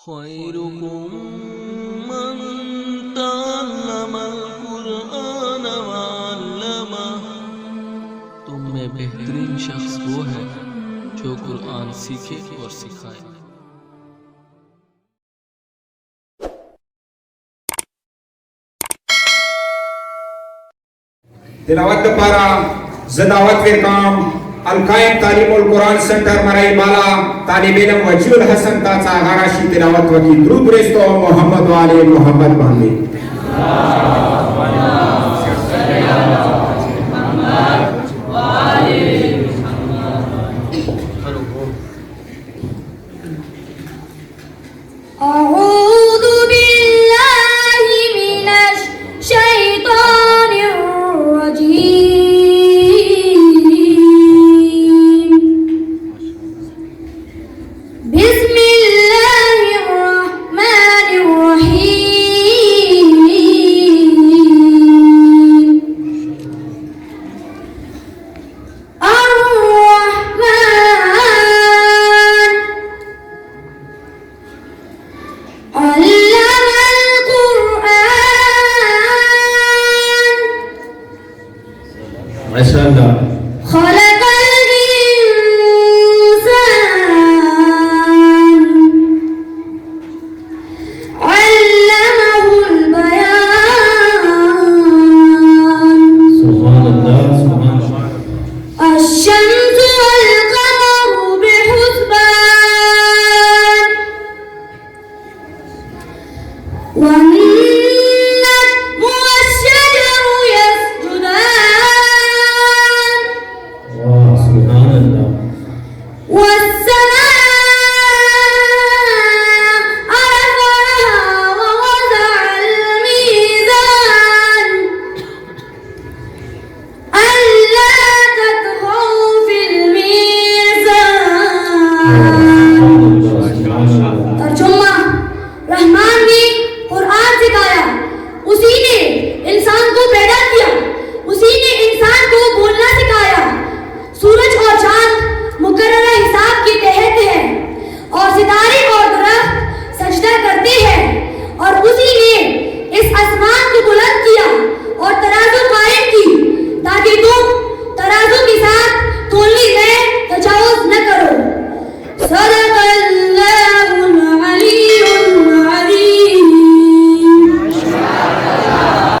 खैरुकुम मन तअल्लमल कुरआन व अल्लमह। तुम में बेहतरीन शख्स वो है जो कुरान सीखे और सिखाए। तिलावत पारा जदावत काम अलकायम तालीमुल कुरान सेंटर मराई बाला तालिब इल्म वजीउल हसन ताचा गाराशी तिलावत वकी द्रुत रेस्तो मोहम्मद वाले मोहम्मद बांधे Wow.